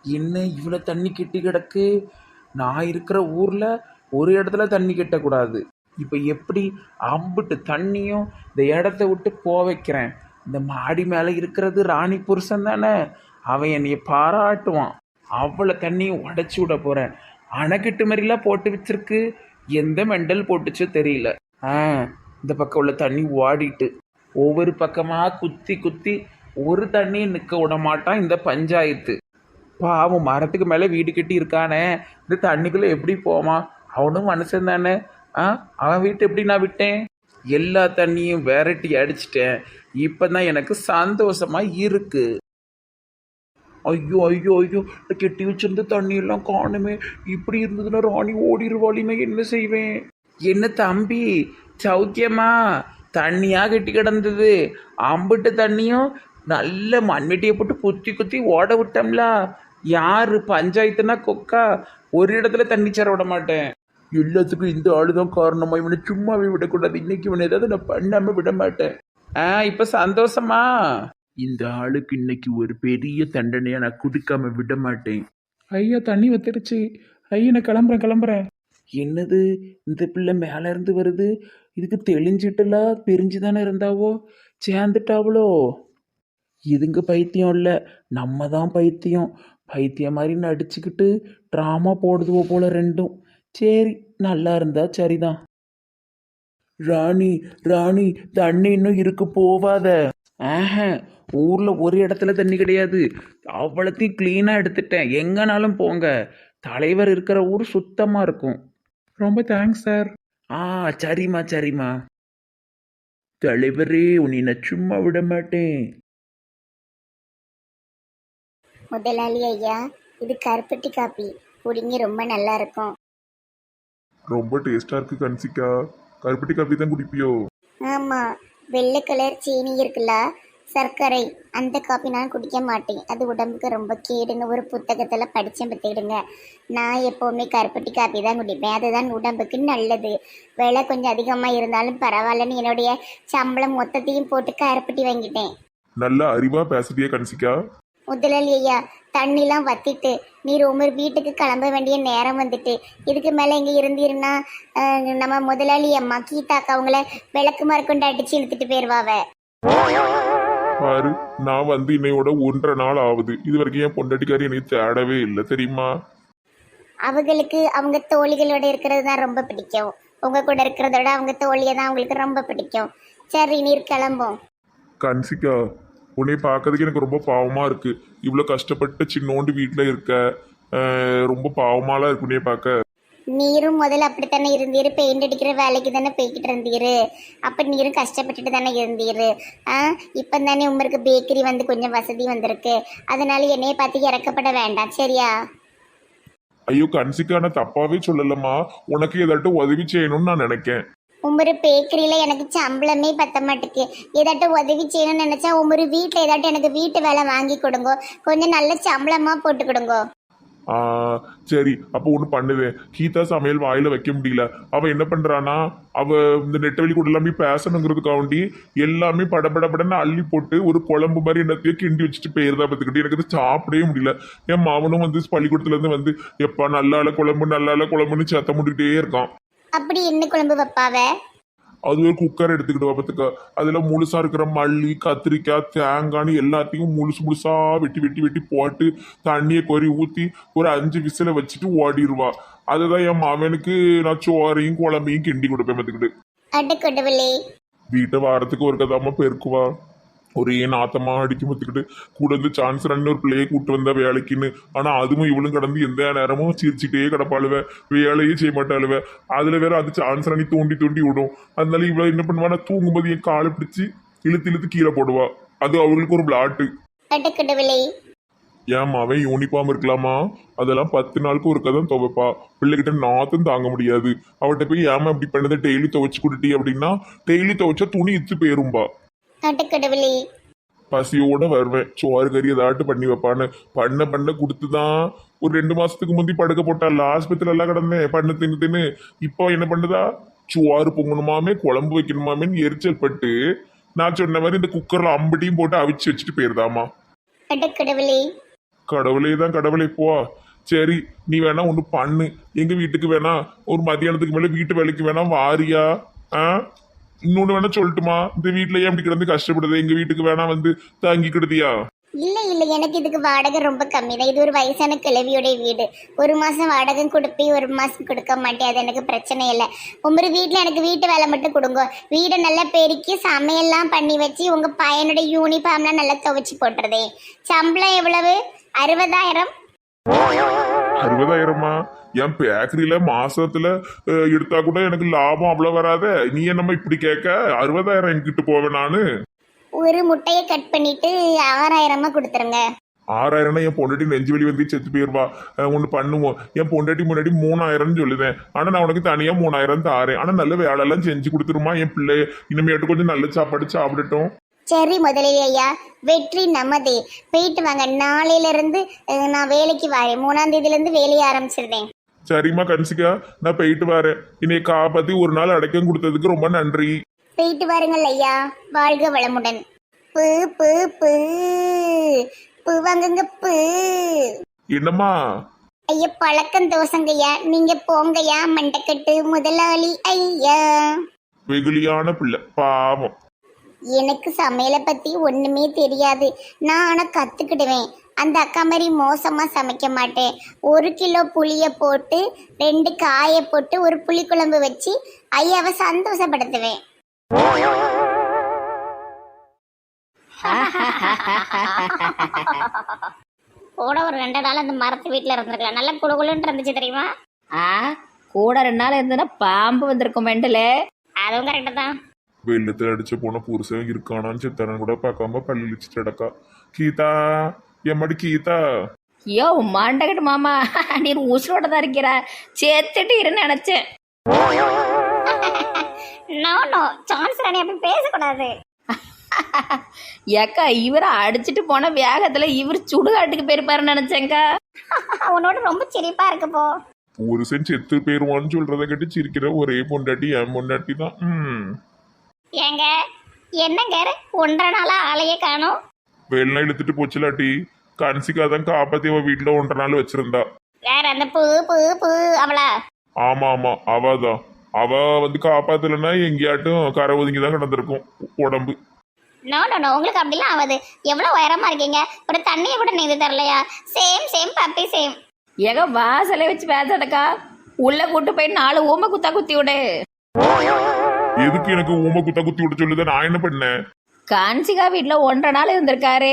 என்ன இவ்வளோ தண்ணி கெட்டி கிடக்கு? நான் இருக்கிற ஊரில் ஒரு இடத்துல தண்ணி கெட்டக்கூடாது. இப்போ எப்படி அம்புட்டு தண்ணியும் இந்த இடத்த விட்டு வைக்கிறேன். இந்த மாடி மேலே இருக்கிறது ராணி புருஷன் தானே, அவன் என்னைய பாராட்டுவான். அவ்வளோ தண்ணியும் உடச்சி விட போகிறேன். அணைக்கட்டு மாதிரிலாம் போட்டு வச்சிருக்கு. எந்த மெண்டல் போட்டுச்சோ தெரியல. ஆ, இந்த பக்கம் உள்ள தண்ணி ஓடிட்டு ஒவ்வொரு பக்கமாக குத்தி குத்தி ஒரு தண்ணியும் நிற்க விட மாட்டான் இந்த பஞ்சாயத்து. பாவம் மரத்துக்கு மேலே வீடு கட்டி இருக்கானே, இந்த தண்ணிக்குள்ளே எப்படி போவான்? அவனும் மனுஷன் தானே. ஆ, அவன் வீட்டு எப்படி நான் விட்டேன்? எல்லா தண்ணியும் விரட்டி அடிச்சிட்டேன். இப்போ தான் எனக்கு சந்தோஷமா இருக்கு. ஐயோ ஐயோ ஐயோ, கெட்டி வச்சிருந்த தண்ணியெல்லாம் காணுமே. இப்படி இருந்ததுன்னா ராணி ஓடிடுவாளி. நான் என்ன செய்வேன்? என்ன தம்பி, சௌக்கியமா? தண்ணியா கெட்டி கிடந்தது. அம்பிட்டு தண்ணியும் நல்ல மண்வெட்டியை போட்டு குத்தி குத்தி ஓட விட்டோம்ல. யாரு பஞ்சாயத்துனா கொக்கா? ஒரு இடத்துல தண்ணி சேர விட மாட்டேன். எல்லாத்துக்கும் இந்த ஆளுதான் காரணமா? இவனை சும்மாவே விடக்கூடாது. இன்னைக்கு இவனை ஏதாவது நான் பண்ணாம விட மாட்டேன். இப்ப சந்தோஷமா? இந்த ஆளுக்கு இன்னைக்கு ஒரு பெரிய தண்டனையா நான் குடிக்காம விட மாட்டேன். ஐயா தண்ணி வத்திருச்சு. ஐயா நான் கிளம்புறேன் கிளம்புறேன். என்னது இந்த பிள்ளை மேல இருந்து வருது? இதுக்கு தெளிஞ்சிட்டுல பிரிஞ்சு தானே இருந்தாவோ, சேர்ந்துட்டாவளோ? இதுங்க பைத்தியம் இல்லை, நம்ம தான் பைத்தியம். பைத்தியம் மாதிரி நடிச்சுக்கிட்டு ட்ராமா போடுதுவோ போல ரெண்டும். சரி, நல்லா இருந்தா சரிதான். ராணி ராணி, தண்ணி இன்னும் இருக்கு, போவாத. ஆஹ, ஊர்ல ஒரு இடத்துல தண்ணி கிடையாது. அவ்வளோத்தையும் கிளீனா எடுத்துட்டேன். எங்கனாலும் போங்க. தலைவர் இருக்கிற ஊர் சுத்தமா இருக்கும். ரொம்ப தேங்க்ஸ் சார். ஆ, சரிம்மா சரிம்மா. தலைவரே, உன்னை நான் சும்மா விட மாட்டேன். முதலாளி ஐயா, இது கருப்பட்டி காப்பி குடிங்க, ரொம்ப நல்லா இருக்கும். ரொம்ப டேஸ்டா இருக்கு கன்சிகா. கருப்பட்டி காப்பி தான் குடிப்பியோ? ஆமா, வெள்ளை கலர் சீனி இருக்குல்ல, சர்க்கரை, அந்த காப்பி நான் குடிக்க மாட்டேன். அது உடம்புக்கு ரொம்ப கேடுன்னு ஒரு புத்தகத்துல படிச்சேன் பார்த்துக்கிடுங்க. நான் எப்பவுமே கருப்பட்டி காப்பி தான் குடிப்பேன். அதுதான் உடம்புக்கு நல்லது. விலை கொஞ்சம் அதிகமா இருந்தாலும் பரவாயில்லன்னு என்னுடைய சம்பளம் மொத்தத்தையும் போட்டு கருப்பட்டி வாங்கிட்டேன். நல்ல அறிவா பேசுறிய கன்சிகா. முதலாளி ஐயா, தண்ணிலாம் வத்திட்டு நீர் உமர் வீட்டுக்கு கிளம்ப வேண்டிய நேரம் வந்துட்டு. இதுக்கு மேலே இங்கே இருந்தீருன்னா நம்ம முதலாளி அம்மா கீதாக்கா அவங்கள விளக்கு மரக்கொண்டு அடிச்சு இழுத்துட்டு போயிடுவாவ. பாரு, நான் வந்து இன்னையோட 1.5 நாள் ஆகுது. இது வரைக்கும் என் பொண்டாட்டிக்காரி என்னை தேடவே இல்லை தெரியுமா? அவங்களுக்கு அவங்க தோழிகளோட இருக்கிறது தான் ரொம்ப பிடிக்கும். உங்க கூட இருக்கிறத விட அவங்க தோழியை தான் அவங்களுக்கு ரொம்ப பிடிக்கும். சரி, நீர் கிளம்போம். கன்சிகா, உன்னை பார்க்கறதுக்கு எனக்கு ரொம்ப பாவமா இருக்கு. இவ்வளோ கஷ்டப்பட்டு சின்னோண்டு வீட்டில் இருக்க. ரொம்ப பாவமாலாம் இருக்கு உன்னைய பார்க்க. நீரும் முதல்ல அப்படித்தானே இருந்தீரு. பெயிண்ட் அடிக்கிற வேலைக்கு தானே போய்கிட்டு இருந்தீரு. அப்ப நீரும் கஷ்டப்பட்டுட்டு தானே இருந்தீரு. இப்போ தானே உமருக்கு பேக்கரி வந்து கொஞ்சம் வசதி வந்திருக்கு. அதனால என்னைய பார்த்து இறக்கப்பட வேண்டாம், சரியா? ஐயோ கன்சிகா, நான் தப்பாவே சொல்லலம்மா. உனக்கு ஏதாட்டும் உதவி செய்யணும்னு நான் நினைக்கேன். உமரு பேக்கரியில எனக்கு சம்பளமே பத்த மாட்டுக்கு. ஏதாட்டும் உதவி செய்யணும்னு நினைச்சா உமரு வீட்டில் ஏதாட்டும் எனக்கு வீட்டு வேலை வாங்கி கொடுங்க. கொஞ்சம் நல்ல சம்பளமா போட்டு கொடுங்க. சரி, அப்போ ஒன்று பண்ணுவேன். கீதா சமையல் வாயில வைக்க முடியல. அவ என்ன பண்றானா, அவ இந்த நெட்டவெளி கூட எல்லாமே பேசணுங்கிறதுக்காண்டி எல்லாமே படபடன்னு அள்ளி போட்டு ஒரு குழம்பு மாதிரி என்னத்தையும் கிண்டி வச்சுட்டு போயிருந்தா பார்த்துக்கிட்டு எனக்கு அது சாப்பிடவே முடியல. என் மாவனும் வந்து பள்ளிக்கூடத்துல இருந்து வந்து எப்பா நல்லால குழம்புன்னு சத்தம் முடிக்கிட்டே இருக்கான். அப்படி என்ன குழம்பு வைப்பாவ? அது ஒரு குக்கர் எடுத்துக்கிட்டு பார்த்துக்க. அதுல முழுசா இருக்கிற மல்லி, கத்திரிக்காய், தேங்காய்னு எல்லாத்தையும் முழுசா வெட்டி வெட்டி வெட்டி போட்டு தண்ணியை கொறி ஊற்றி ஒரு 5 விசில வச்சுட்டு ஓடிடுவா. அதுதான் என் மாமனுக்கு நான் சோறையும் குழம்பையும் கிண்டி கொடுப்பேன் பார்த்துக்கிட்டு. அடுக்கடவுளே, வீட்டை வாரத்துக்கு ஒரு கதாம பெருக்குவா. ஒரே நாத்தமா அடிக்க பார்த்துக்கிட்டு கூட வந்து சான்ஸ் ரன்னு ஒரு பிள்ளையை கூப்பிட்டு வந்தா வேலைக்குன்னு. ஆனா அதுவும் இவளும் கடந்து எந்த நேரமும் சிரிச்சுட்டே கிடப்பாளுவ, வேலையே செய்ய மாட்டாளுவ. அதுல வேற அது சான்ஸ் ரன்னி தோண்டி தோண்டி விடும். அதனால இவ்வளவு என்ன பண்ணுவானா, தூங்கும்போது என் காலை பிடிச்சி இழுத்து இழுத்து கீழே போடுவா. அது அவங்களுக்கு ஒரு விளாட்டு. அடுக்கடவுளே. ஏன் அவன் யூனிஃபார்ம் இருக்கலாமா, அதெல்லாம் 10 நாளுக்கு ஒரு கதை துவைப்பா. பிள்ளைகிட்ட நாத்தும் தாங்க முடியாது. அவட்ட போய் ஏமா இப்படி பண்ணதை டெய்லி துவைச்சு கொடுட்டி அப்படின்னா, டெய்லி துவைச்சா துணி இத்து போயிரும்பா. அடுக்கடவுளே. பசியோட வருவேன். சோறு கறி ஏதாட்டு பண்ணி வைப்பான்னு பண்ண கொடுத்துதான் ஒரு 2 மாசத்துக்கு முந்தி படுக்க போட்டால ஆஸ்பத்திரி எல்லாம் கிடந்தேன் பண்ண தின்னு. இப்போ என்ன பண்ணுதா, சோறு பொங்கணுமாமே குழம்பு வைக்கணுமாமேன்னு எரிச்சல் பட்டு நான் சொன்ன மாதிரி இந்த குக்கர்ல அம்பட்டியும் போட்டு அவிச்சு வச்சுட்டு போயிருதாமா. அடுக்கடவுளே. கடவுளே தான் கடவுளே போ. சரி, நீ வேணா ஒன்று பண்ணு. எங்க வீட்டுக்கு வேணா ஒரு மதியானத்துக்கு மேல வீட்டு வேலைக்கு வேணா வாரியா? ஆ, இன்னொன்னு வேணா சொல்லட்டுமா? இந்த வீட்டுல ஏன் இப்படி கிடந்து கஷ்டப்படுது? எங்க வீட்டுக்கு வேணா வந்து தங்கிக்கிடுதியா? இல்ல இல்ல, எனக்கு இதுக்கு வாடகை ரொம்ப கம்மி தான். இது ஒரு வயசான கிழவியோடைய வீடு. ஒரு மாசம் வாடகை கொடுப்பி, ஒரு மாசம் கொடுக்க மாட்டேன். அது எனக்கு பிரச்சனை இல்லை. உங்க வீட்டுல எனக்கு வீட்டு வேலை மட்டும் கொடுங்க. வீடை நல்லா பெருக்கி சமையல்லாம் பண்ணி வச்சு உங்க பையனுடைய யூனிஃபார்ம்லாம் நல்லா துவைச்சு போட்டுறதே. சம்பளம் எவ்வளவு? 60,000. 60,000மா? என் பேக்கரியில மாசத்துல எடுத்தா கூட எனக்கு லாபம் அவ்வளவு வராத. நீ என்னம்மா இப்படி கேட்க? 60,000 என்கிட்ட போவேன் நானு. ஒரு முட்டையை கட் பண்ணிட்டு 6,000 கொடுத்துருங்க. 6,000 என் பொண்டாட்டி நெஞ்சு வலி வந்து செத்து போயிருவா. ஒன்று பண்ணுவோம். என் பொண்டாட்டி முன்னாடி 3,000 சொல்லுதேன். ஆனா நான் உனக்கு தனியா 3,000 தாரேன். ஆனா நல்ல வேலையெல்லாம் செஞ்சு கொடுத்துருமா என் பிள்ளை. இனிமேட்டு கொஞ்சம் நல்ல சாப்பாடு சாப்பிடட்டும். சரி முதலாளி ஐயா, வெற்றி நமதே. போயிட்டு வாங்க. நாளையில இருந்து நான் வேலைக்கு வரேன். 3ஆம் தேதியில இருந்து வேலையை ஆரம்பிச்சிருந்தேன். சரிம்மா கன்சிகா, நான் போயிட்டு வரேன். இன்னைக்கு காப்பாத்தி ஒரு நாள் அடைக்கம் கொடுத்ததுக்கு ரொம்ப நன்றி. போயிட்டு வாருங்கள் ஐயா. வாழ்க வளமுடன். பு பு பு பு வாங்குங்க பு. என்னம்மா? ஐயா பழக்கம் தோசங்கய்யா. நீங்க போங்கய்யா மண்டக்கட்டு முதலாளி ஐயா. வெகுளியான பிள்ளை பாவம். எனக்கு சமையலை பத்தி ஒண்ணுமே தெரியாது. நான் ஆனா கத்துக்கிடுவேன். அந்த அக்கா மாதிரி மோசமா சமைக்க மாட்டேன். 1 கிலோ புளிய போட்டு 2 காயை போட்டு ஒரு புளிக்குழம்பு வச்சு ஐயாவை சந்தோஷப்படுத்துவேன். கூட ஒரு 2 நாள் அந்த மரத்து வீட்டுல இருந்திருக்கலாம். நல்லா குழுகுலுன்னு இருந்துச்சு தெரியுமா? கூட 2 நாள் இருந்ததுன்னா பாம்பு வந்திருக்கும் மெண்டல. அதுவும் கரெக்டு தான். வெள்ளத்துல அடிச்ச போன புருஷன் இருக்கானான்னு சித்தரன் கூட பார்க்காம பள்ளி இழிச்சிட்டடக்கா. கீதா, எம்மாடி கீதா. ஐயோ மாண்டகட்டு மாமா, நீ உசுரோட தான் இருக்கிற. சேர்த்துட்டு இருன்னு நினைச்சேன். நோ நோ, சான்ஸ் ராணி அப்படி பேசக்கூடாது. ஏக்கா இவரை அடிச்சுட்டு போன வேகத்துல இவர் சுடுகாட்டுக்கு போயிருப்பாருன்னு நினைச்சேங்க்கா. உன்னோட ரொம்ப சிரிப்பா இருக்கு போ. புருஷன் செத்து போயிருவான்னு சொல்றத கேட்டு சிரிக்கிற ஒரே பொண்டாட்டி என் பொண்டாட்டி தான். ஏங்க என்னங்க 1.5 நாளா ஆளையே காணோம்? வெள்ளம் இழுத்துட்டு போச்சுலாட்டி. கன்சிகா தான் காப்பாத்தி அவ வீட்டுல 1.5 நாள் வச்சிருந்தா. வேற அந்த பூ பூ பூ அவளா? ஆமா ஆமா, அவதான். அவ வந்து காப்பாத்தலன்னா எங்கேயாட்டும் கரை ஒதுங்கி தான் கிடந்திருக்கும் உடம்பு. நோ நோ நோ, உங்களுக்கு அப்படிலாம் ஆகுது. எவ்வளவு உயரமா இருக்கீங்க. ஒரு தண்ணியை கூட நீந்து தரலையா? Same same puppy same. ஏங்க வாசலை வச்சு பேசாதக்கா. உள்ள கூட்டு போய் 4 ஊமை குத்தா குத்தி விடு. எதுக்கு எனக்கு ஊமை குத்தா குத்தி விட்டு சொல்லுத? நான் என்ன பண்ணேன்? கான்சிகா வீட்டுல 1.5 நாள் இருந்திருக்காரு.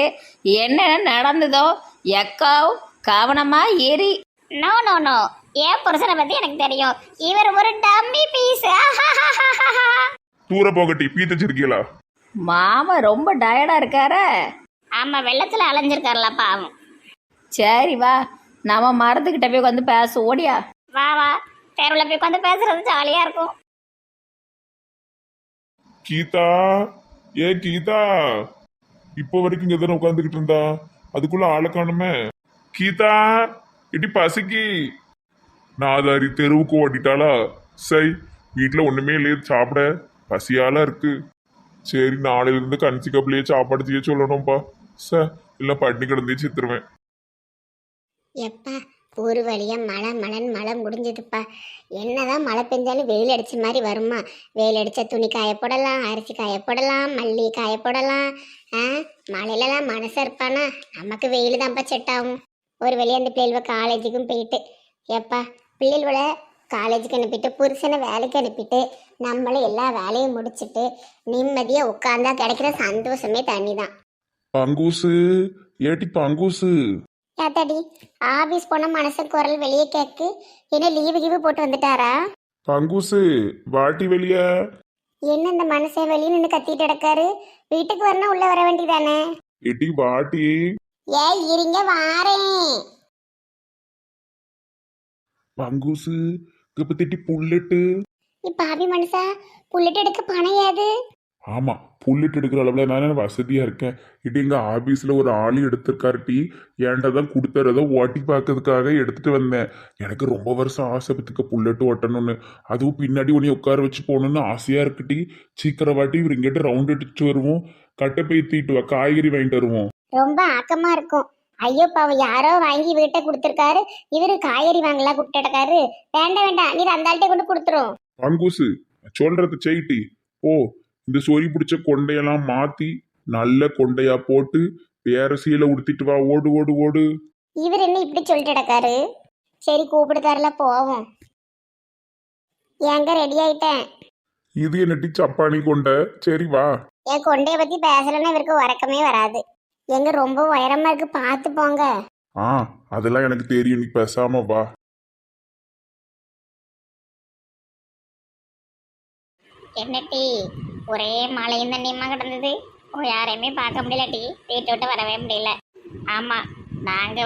என்ன நடந்ததோ எக்கா கவனமா ஏறி. நோ நோ நோ, ஏன் புருஷனை பத்தி எனக்கு தெரியும். இவர் ஒரு டம்மி பீஸ். தூர போகட்டி பீத்தச்சிருக்கீங்களா? மாமா ரொம்ப டயர்டா இருக்காரு. ஆமா, வெள்ளத்துல அலைஞ்சிருக்காருல பாவம். சரி வா, நம்ம மரத்துக்கிட்ட போய் வந்து பேச ஓடியா. வா வா, தெருவில் போய் உட்காந்து பேசுறது ஜாலியா இருக்கும். கீதா, ஏ கீதா, இப்போ வரைக்கும் இங்க தானே உட்காந்துக்கிட்டு இருந்தா, அதுக்குள்ள ஆளை காணுமே. கீதா, இடி பசிக்கு. நாதாரி தெருவுக்கு ஓட்டிட்டாளா? சரி, வீட்டுல ஒண்ணுமே இல்லையே சாப்பிட. பசியால இருக்கு. சரி, நாளையில இருந்து கன்சிகப்லயே சாப்பாடு செய்ய சொல்லணும்பா. இல்ல பட்டினி கிடந்தே சித்துருவேன். எப்பா ஒரு வழியா மழை முடிஞ்சதுப்பா. என்னதான் மழை பெஞ்சாலும் வெயில் அடிச்ச மாதிரி வருமா? வெயில் அடிச்சா துணி காய போடலாம், அரிசி காய போடலாம், மல்லி காய போடலாம். மழையிலலாம் மனசு இருப்பானா? நமக்கு வெயில் தான்ப்பா செட் ஆகும். ஒரு வழியா அந்த பிள்ளைகள காலேஜுக்கும் போயிட்டு, எப்பா பிள்ளைகளோட காலேஜுக்கு அனுப்பிட்டு புருஷனை வேலைக்கு அனுப்பிட்டு நம்மளும் எல்லா வேலையும் முடிச்சுட்டு நிம்மதியா உட்காந்தா கிடைக்கிற சந்தோஷமே தண்ணி தான். பங்கூசு, ஏட்டி பங்கூசு. ஏத்தாடி ஆபீஸ் போன மனசன் குரல் வெளியே கேக்கு. என்ன லீவு போட்டு வந்துட்டாரா? பங்கூசு, வாட்டி வெளிய. என்ன இந்த மனுஷன் வெளியே நின்று கத்திட்டு கிடக்காரு? வீட்டுக்கு வரணும், உள்ள வர வேண்டியதானே? எட்டி வாட்டி. ஏய் இருங்க வாரேன். பங்கூசு, இப்பத்தி புல்லட்டு. இப்ப ஆபி மனுஷா, புல்லட் எடுக்க பணம் ஏது? ஆமா, புல்லட் எடுக்கிற அளவுல நான் வசதியா இருக்கேன். இட்டி எங்க ஆபீஸ்ல ஒரு ஆளு எடுத்திருக்காரு. டீ ஏன்டா தான் கொடுத்தாரதோ ஓட்டி பார்க்கறதுக்காக எடுத்துட்டு வந்தேன். எனக்கு ரொம்ப வருஷம் ஆசை பத்துக்க புல்லட்டு ஓட்டணும்னு. அதுவும் பின்னாடி உன்னை உட்கார வச்சு போகணும்னு ஆசையா இருக்கு. டீ சீக்கிரம் வாட்டி இவர் இங்கிட்ட ரவுண்ட் அடிச்சு வருவோம். கட்டை பை தீட்டு வா, காய்கறி வாங்கிட்டு வருவோம். ரொம்ப ஆக்கமா இருக்கும். ஐயோ பாவம் யாரோ வாங்கி வீட்டை கொடுத்துருக்காரு. இவரு காய்கறி வாங்கலாம் கூப்பிட்டுருக்காரு. வேண்டாம் வேண்டாம், நீ அந்த ஆள்கிட்ட கொண்டு கொடுத்துரும். பங்குசு சொல்றது செய்டி. ஓ, இந்த சொறி பிடிச்ச கொண்டையெல்லாம் மாத்தி நல்ல கொண்டையா போட்டு வேற சீலை உடுத்திட்டு வா. ஓடு ஓடு ஓடு. இவர் என்ன இப்படி சொல்லிட்டு கிடக்காரு? சரி கூப்பிடுதாருல போவோம். ஏங்க ரெடி ஆயிட்டேன். இது என்னட்டி சப்பானி கொண்ட? சரி வா. என் கொண்டைய பத்தி பேசலன்னா இவருக்கு உறக்கமே வராது. எங்க ரொம்ப உயரமா இருக்கு, பார்த்து போங்க. ஆ, அதெல்லாம் எனக்கு தெரியும், நீ பேசாம வா. என்ன டீ, ஒரே மழையும் தண்ணியுமா கிடந்தது. யாரையுமே பார்க்க முடியல டீ, வீட்டை விட்டு வரவே முடியல. ஆமா, நாங்க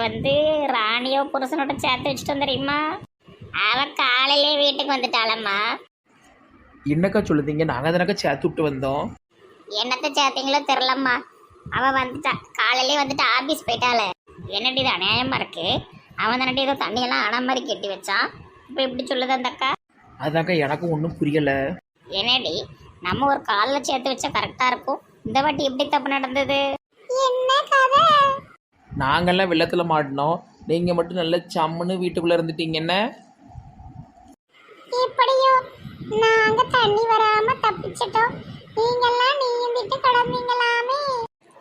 ராணியோ புருஷனோட சேர்த்து வச்சுட்டோம் தெரியுமா. அவ காலையிலே வீட்டுக்கு வந்துட்டாளம்மா. என்னக்கா சொல்லுதீங்க? நாங்கள் தானக்கா சேர்த்து விட்டு வந்தோம். என்னத்த சேர்த்தீங்களோ தெரிலம்மா. அவ வந்துட்டா, காலையிலே வந்துட்டு ஆபீஸ் போயிட்டாள. என்னடி இது அநியாயமா இருக்கு. அவன் தானடி ஏதோ தண்ணியெல்லாம் அணை மாதிரி கட்டி வச்சான். இப்போ இப்படி சொல்லுது அந்த அக்கா. அதாக்கா எனக்கும் ஒன்றும் புரியலை. என்னடி, நம்ம ஒரு காலில் சேர்த்து வச்சா கரெக்டா இருக்கும். இந்த வாட்டி எப்படி தப்பு நடந்தது? என்ன கதை? நாங்கள்லாம் வெள்ளத்தில் மாட்டினோம், நீங்கள் மட்டும் நல்ல சம்முன்னு வீட்டுக்குள்ளே இருந்துட்டீங்க. என்ன எப்படியோ நாங்க தண்ணி வராம தப்பிச்சிட்டோம். நீங்கெல்லாம் நீந்திட்டு கடந்தீங்களாமே.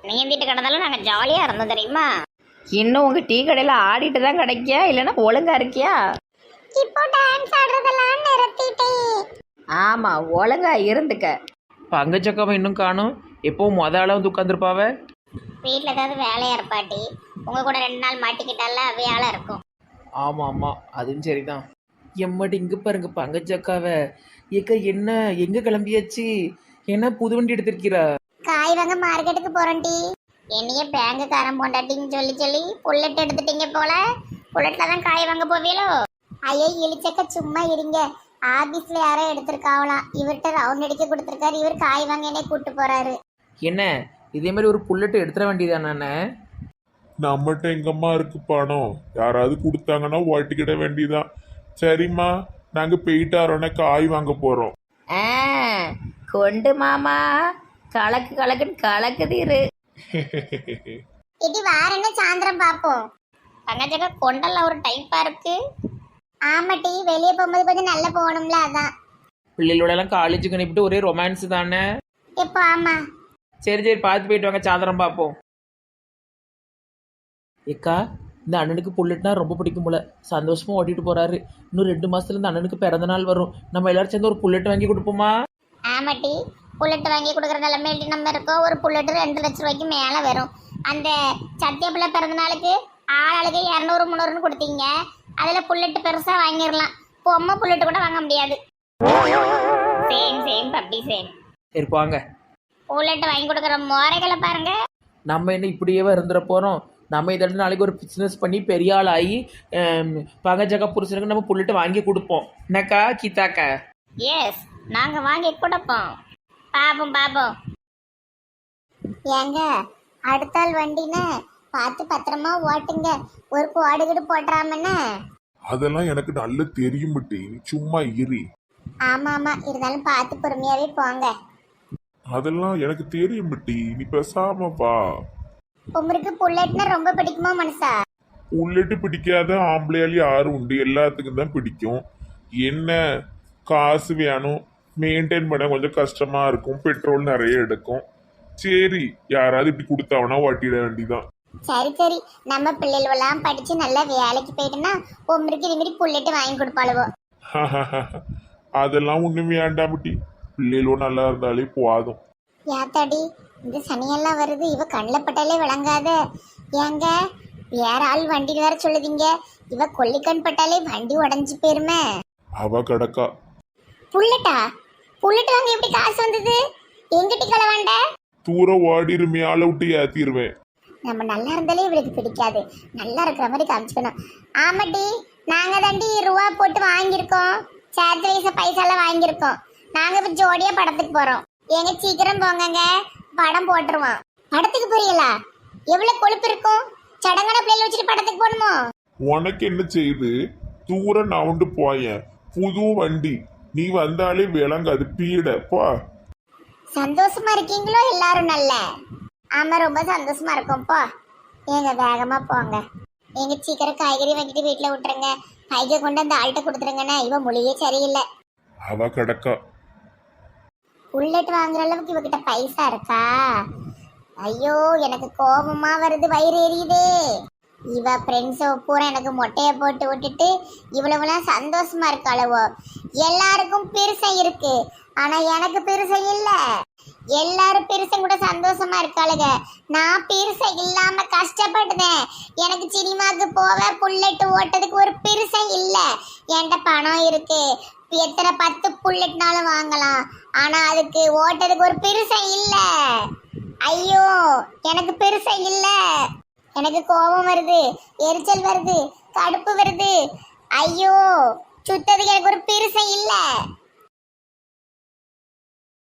நீந்திட்டு கடந்தாலும் நாங்க ஜாலியா இருந்தோம் தெரியுமா. இன்னும் உங்கள் டீ கடையில் ஆடிட்டு தான் கிடைக்கியா இல்லைன்னா ஒழுங்கா இருக்கியா? இப்போ டான்ஸ் ஆடுறதெல்லாம் நிறுத்திட்டேன். ஆமாம், ஒழுங்கா இருந்துக்க. பங்கச்சக்காவை இன்னும் காணும். எப்போவும் ஆளாக வந்து உட்காந்துருப்பாவ. வீட்டில் ஏதாவது வேலையா இருப்பாட்டி. உங்க கூட 2 நாள் மாட்டிக்கிட்டால வேலை இருக்கும். ஆமாம் ஆமாம், அதுவும் சரிதான். எம்மாடி இங்கே பாருங்க பங்கச்சக்காவை. ஏக்கா என்ன எங்கே கிளம்பியாச்சு? என்ன புது வண்டி எடுத்திருக்கிறா? காய் வாங்க மார்க்கெட்டுக்கு போறோம் டி. என்னைய பேங்குக்காரன் போண்டாட்டின்னு சொல்லி சொல்லி புல்லட் எடுத்துட்டீங்க போல. புல்லட்ல தான் காய் வாங்க போவீங்களோ? ஐயோ இழிச்சக்க சும்மா இருங்க. ஆபீஸ்ல யாரோ எடுத்திருக்காவலாம், இவர்கிட்ட ரவுண்ட் அடிக்க கொடுத்துருக்காரு. இவர் காய் வாங்க என்னை கூட்டு போறாரு. என்ன இதே மாதிரி ஒரு புல்லட்டு எடுத்துட வேண்டியதானே? நம்மகிட்ட எங்கம்மா இருக்கு பணம்? யாராவது கொடுத்தாங்கன்னா ஓட்டிக்கிட வேண்டியதான். சரிம்மா, நாங்க போயிட்டாரோன்னே காய் வாங்க போறோம். ஆ, கொண்டு மாமா, கலக்கு கலக்குன்னு கலக்குதீரு. இடி வார என்ன சாயந்தரம் பாப்போம். பங்கஜக்க கொண்டெல்லாம் ஒரு டைப்பா இருக்கு. ஆமா டி, வெளியே போகும்போது கொஞ்சம் நல்லா போகணும்ல, அதான். பிள்ளைகளோடலாம் காலேஜுக்கு அனுப்பிட்டு ஒரே ரொமான்ஸ் தானே. எப்போ? ஆமா. சரி சரி, பார்த்து போயிட்டு வாங்க, சாயந்தரம் பார்ப்போம். ஏக்கா, இந்த அண்ணனுக்கு புல்லட்னா ரொம்ப பிடிக்கும் போல. சந்தோஷமா ஓட்டிட்டு போறாரு. இன்னும் 2 மாசத்துல இந்த அண்ணனுக்கு பிறந்த நாள் வரும். நம்ம எல்லாரும் சேர்ந்து ஒரு புல்லட் வாங்கி கொடுப்போமா? ஆமா டி, புல்லட் வாங்கி கொடுக்குற நிலைமையில நம்ம இருக்கோம். ஒரு புல்லட் 2 லட்சம் ரூபாய்க்கு மேல வரும். அந்த சத்திய பிள்ளை பிறந்த நாளுக்கு ஆளுக்கு 200 300 கொடுத்தீங்க. அதுல புல்லட் பெருசா வாங்கிடலாம். பொம்மை புல்லட் கூட வாங்க முடியாது. Same same puppy same. சரி வாங்க. புல்லட் வாங்கி கொடுக்குற முறைகளை பாருங்க. நம்ம என்ன இப்படியே இருந்துட போகிறோம்? நம்ம இதை நாளைக்கு ஒரு பிஸ்னஸ் பண்ணி பெரிய ஆள் ஆகி பங்கஜக்கா புருஷனுக்கு நம்ம புல்லட்டு வாங்கி கொடுப்போம். என்னக்கா கீதாக்கா? எஸ், நாங்க வாங்கி கொடுப்போம். பாப்போம் பாப்போம். ஏங்க, அடுத்தாள் வண்டின்னு பார்த்து பத்திரமா ஓட்டுங்க. ஒரு கோடுகிடு போட்டுறாமன்னு. அதெல்லாம் எனக்கு நல்ல தெரியும் பட்டி, நீ சும்மா இரு. ஆமா ஆமா, இருந்தாலும் பார்த்து பொறுமையாவே போங்க. அதெல்லாம் எனக்கு தெரியும் பட்டி, நீ பேசாம வா. உங்களுக்கு புல்லட்னா ரொம்ப பிடிக்குமா மனுஷா? உள்ளிட்டு பிடிக்காத ஆம்பளையாலி யாரும் உண்டு, எல்லாத்துக்கும் தான் பிடிக்கும். என்ன காசு வேணும், மெயின்டைன் பண்ண கொஞ்சம் கஷ்டமா இருக்கும், பெட்ரோல் நிறைய எடுக்கும். சரி, யாராவது இப்படி கொடுத்தாவனா ஓட்டிட வேண்டிதான். சரி சரி, நம்ம பிள்ளைகளெல்லாம் படிச்சு நல்லா வேலைக்கு போயிட்டுனா உங்களுக்கு இது மாதிரி புல்லட்டு வாங்கி கொடுப்பாளுவோ. அதெல்லாம் ஒண்ணும் வேண்டாம் பட்டி, பிள்ளைகளும் நல்லா இருந்தாலே போதும். ஏத்தாடி, இந்த சனியெல்லாம் வருது, இவ கண்ணில் பட்டாலே விளங்காத. ஏங்க, வேற ஆள் வண்டியில் வேற சொல்லுதீங்க. இவ கொல்லிக்கண் பட்டாலே வண்டி உடஞ்சி போயிருமே. அவ கடக்கா. புல்லட்டா? புல்லட் வாங்க எப்படி காசு வந்தது? எங்கிட்ட கிளவாண்ட? தூரம் ஓடிருமே, ஆளை விட்டு ஏத்திடுவேன். நம்ம நல்லா இருந்தாலே இவளுக்கு பிடிக்காது. நல்லா இருக்கிற மாதிரி காமிச்சுக்கணும். ஆமாட்டி, நாங்க தாண்டி ரூபா போட்டு வாங்கியிருக்கோம். சேர்த்து வயசு பைசாலாம் வாங்கியிருக்கோம். நாங்க இப்ப ஜோடியா படத்துக்கு போறோம். எங்க சீக்கிரம் போங்கங்க, படம் போட்டுருவோம். படத்துக்கு போறீங்களா? எவ்வளவு கொழுப்பு இருக்கும். சடங்கான பிள்ளைல வச்சுட்டு படத்துக்கு போகணுமோ? உனக்கு என்ன செய்யுது? தூரம் நவுண்டு போயேன், புது வண்டி, நீ வந்தாலே விளங்காது, பீட போ. சந்தோஷமா இருக்கீங்களோ எல்லாரும்? நல்ல. ஆமா, ரொம்ப சந்தோஷமா இருக்கும். போ. ஏங்க வேகமா போங்க. எங்க சீக்கிரம் காய்கறி வாங்கிட்டு வீட்டுல விட்டுருங்க. பைக்க கொண்டு அந்த ஆள்கிட்ட கொடுத்துருங்கண்ணே. இவன் மொழியே சரியில்லை. அவ கிடக்கா. புல்லட் வாங்குற அளவுக்கு இவகிட்ட பைசா இருக்கா? ஐயோ எனக்கு கோபமா வருது, வயிறு எரியுதே. இவ ஃப்ரெண்ட்ஸை பூரா எனக்கு மொட்டைய போட்டு விட்டுட்டு இவ்வளவுலாம் சந்தோஷமா இருக்காளவோ. எல்லாருக்கும் பெருசம் இருக்கு, ஆனா எனக்கு பெருசம் இல்ல. எல்லாரும் பெருசம் கூட சந்தோஷமா இருக்காளுங்க, நான் பெருசம் இல்லாம கஷ்டப்படுதேன். எனக்கு சினிமாக்கு போவ புல்லட் ஓட்டதுக்கு ஒரு பெருசம் இல்ல. என்கிட்ட பணம் இருக்கு, எத்தனை 10 புல்லட்னாலும் வாங்கலாம், ஆனா அதுக்கு ஓட்டதுக்கு ஒரு பெருசம் இல்ல. ஐயோ எனக்கு பெருசம் இல்ல. எனக்கு கோபம் வருது, எரிச்சல் வருது, கடுப்பு வருது. ஐயோ சுத்ததுக்கு எனக்கு ஒரு பெருசம் இல்ல.